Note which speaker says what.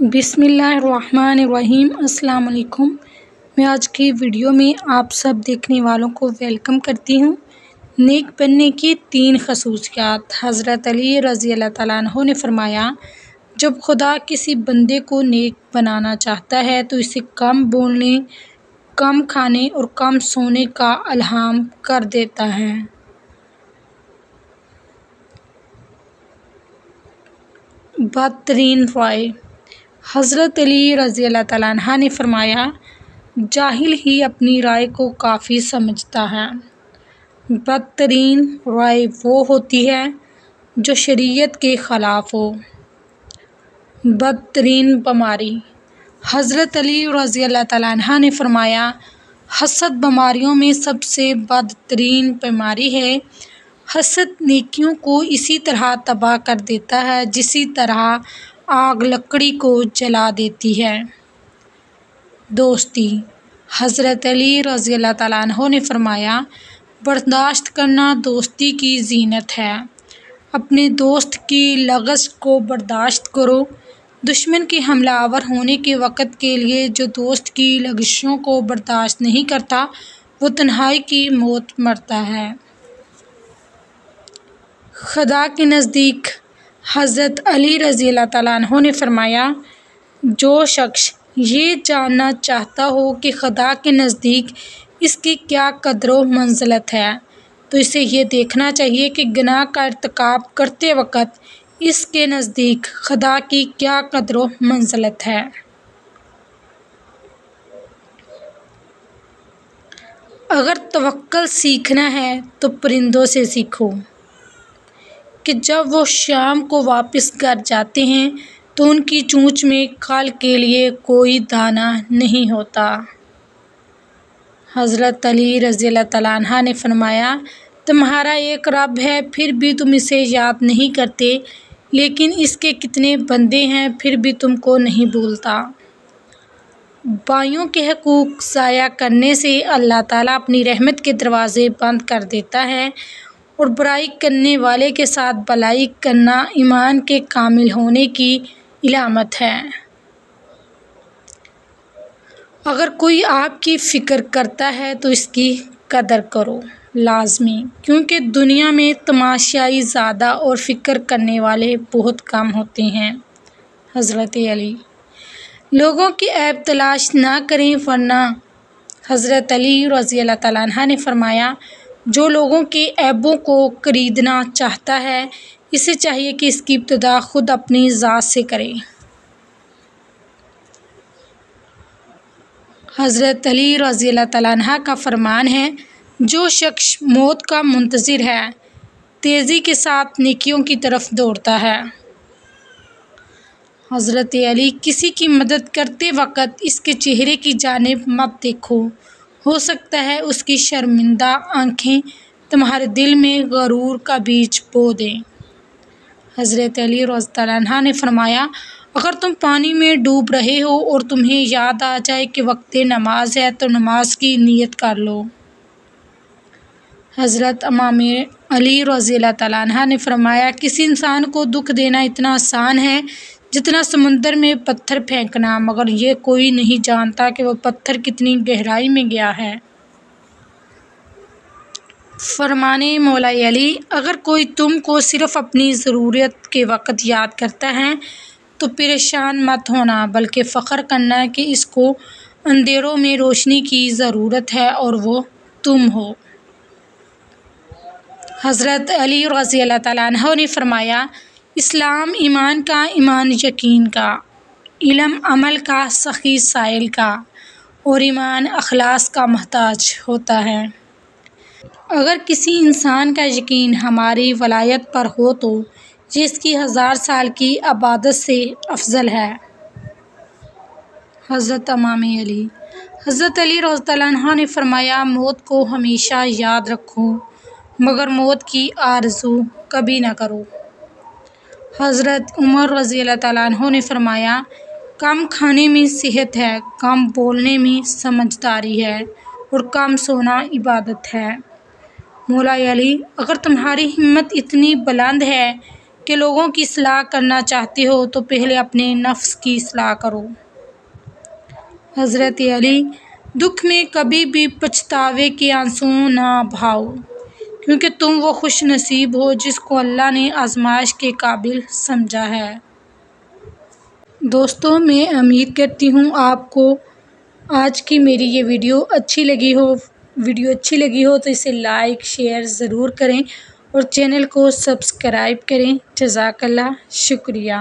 Speaker 1: بسم اللہ الرحمن الرحیم۔ السلام علیکم۔ میں آج کی ویڈیو میں آپ سب دیکھنے والوں کو ویلکم کرتی ہوں۔ نیک بننے کی 3 خصوصیات۔ حضرت علی رضی اللہ تعالیٰ عنہ نے فرمایا، جب خدا کسی بندے کو نیک بنانا چاہتا ہے تو اسے کم بولنے، کم کھانے اور کم سونے کا الہام کر دیتا ہے۔ بدترین رائے۔ حضرت علی رضی اللہ تعالیٰ عنہ نے فرمایا، جاہل ہی اپنی رائے کو کافی سمجھتا ہے۔ بدترین رائے وہ ہوتی ہے جو شریعت کے خلاف ہو۔ بدترین بیماری۔ حضرت علی رضی اللہ تعالیٰ عنہ نے فرمایا، حسد بیماریوں میں سب سے بدترین بیماری ہے۔ حسد نیکیوں کو اسی طرح تباہ کر دیتا ہے جسی طرح آگ لکڑی کو جلا دیتی ہے۔ دوستی۔ حضرت علی رضی اللہ تعالیٰ عنہ نے فرمایا، برداشت کرنا دوستی کی زینت ہے۔ اپنے دوست کی لغز کو برداشت کرو۔ دشمن کے حملہ آور ہونے کے وقت کے لیے جو دوست کی لغزشوں کو برداشت نہیں کرتا وہ تنہائی کی موت مرتا ہے۔ خدا کے نزدیک۔ حضرت علی رضی اللہ تعالیٰ عنہ نے فرمایا، جو شخص یہ جاننا چاہتا ہو کہ خدا کے نزدیک اس کی کیا قدر و منزلت ہے تو اسے یہ دیکھنا چاہیے کہ گناہ کا ارتکاب کرتے وقت اس کے نزدیک خدا کی کیا قدر و منزلت ہے۔ اگر توکل سیکھنا ہے تو پرندوں سے سیکھو کہ جب وہ شام کو واپس گھر جاتے ہیں تو ان کی چونچ میں کل کے لیے کوئی دانہ نہیں ہوتا۔ حضرت علی رضی اللہ تعالیٰ عنہ نے فرمایا، تمہارا ایک رب ہے پھر بھی تم اسے یاد نہیں کرتے، لیکن اس کے کتنے بندے ہیں پھر بھی تم کو نہیں بھولتا۔ بھائیوں کے حقوق ضائع کرنے سے اللہ تعالیٰ اپنی رحمت کے دروازے بند کر دیتا ہے، اور برائی کرنے والے کے ساتھ بھلائی کرنا ایمان کے کامل ہونے کی علامت ہے۔ اگر کوئی آپ کی فکر کرتا ہے تو اس کی قدر کرو، لازمی، کیونکہ دنیا میں تماشائی زیادہ اور فکر کرنے والے بہت کم ہوتے ہیں۔ حضرت علی۔ لوگوں کی عیب تلاش نہ کریں ورنہ۔ حضرت علی رضی اللہ تعالیٰ عنہ نے فرمایا، جو لوگوں کے عیبوں کو خریدنا چاہتا ہے اسے چاہیے کہ اس کی ابتدا خود اپنی ذات سے کرے۔ حضرت علی رضی اللہ تعالیٰ عنہ کا فرمان ہے، جو شخص موت کا منتظر ہے تیزی کے ساتھ نیکیوں کی طرف دوڑتا ہے۔ حضرت علی۔ کسی کی مدد کرتے وقت اس کے چہرے کی جانب مت دیکھو، ہو سکتا ہے اس کی شرمندہ آنکھیں تمہارے دل میں غرور کا بیج بو دیں۔ حضرت علی رضی اللہ عنہ نے فرمایا، اگر تم پانی میں ڈوب رہے ہو اور تمہیں یاد آ جائے کہ وقت نماز ہے تو نماز کی نیت کر لو۔ حضرت امام علی رضی اللہ تعالیٰ عنہ نے فرمایا، کسی انسان کو دکھ دینا اتنا آسان ہے جتنا سمندر میں پتھر پھینکنا، مگر یہ کوئی نہیں جانتا کہ وہ پتھر کتنی گہرائی میں گیا ہے۔ فرمان مولا علی، اگر کوئی تم کو صرف اپنی ضرورت کے وقت یاد کرتا ہے تو پریشان مت ہونا بلکہ فخر کرنا کہ اس کو اندھیروں میں روشنی کی ضرورت ہے اور وہ تم ہو۔ حضرت علی رضی اللہ تعالیٰ عنہ نے فرمایا، اسلام ایمان کا، ایمان یقین کا، علم عمل کا، سخی سائل کا، اور ایمان اخلاص کا محتاج ہوتا ہے۔ اگر کسی انسان کا یقین ہماری ولایت پر ہو تو یہ اس کی 1000 سال کی عبادت سے افضل ہے۔ حضرت امام علی۔ حضرت علی رضی اللہ عنہ نے فرمایا، موت کو ہمیشہ یاد رکھو مگر موت کی آرزو کبھی نہ کرو۔ حضرت عمر رضی اللہ تعالیٰ عنہ نے فرمایا، کم کھانے میں صحت ہے، کم بولنے میں سمجھداری ہے اور کم سونا عبادت ہے۔ مولا علی، اگر تمہاری ہمت اتنی بلند ہے کہ لوگوں کی اصلاح کرنا چاہتے ہو تو پہلے اپنے نفس کی اصلاح کرو۔ حضرت علی: دکھ میں کبھی بھی پچھتاوے کے آنسو نہ بہاؤ، کیونکہ تم وہ خوش نصیب ہو جس کو اللہ نے آزمائش کے قابل سمجھا ہے۔ دوستو، میں امید کرتی ہوں آپ کو آج کی میری یہ ویڈیو اچھی لگی ہو تو اسے لائک شیئر ضرور کریں اور چینل کو سبسکرائب کریں۔ جزاک اللہ، شکریہ۔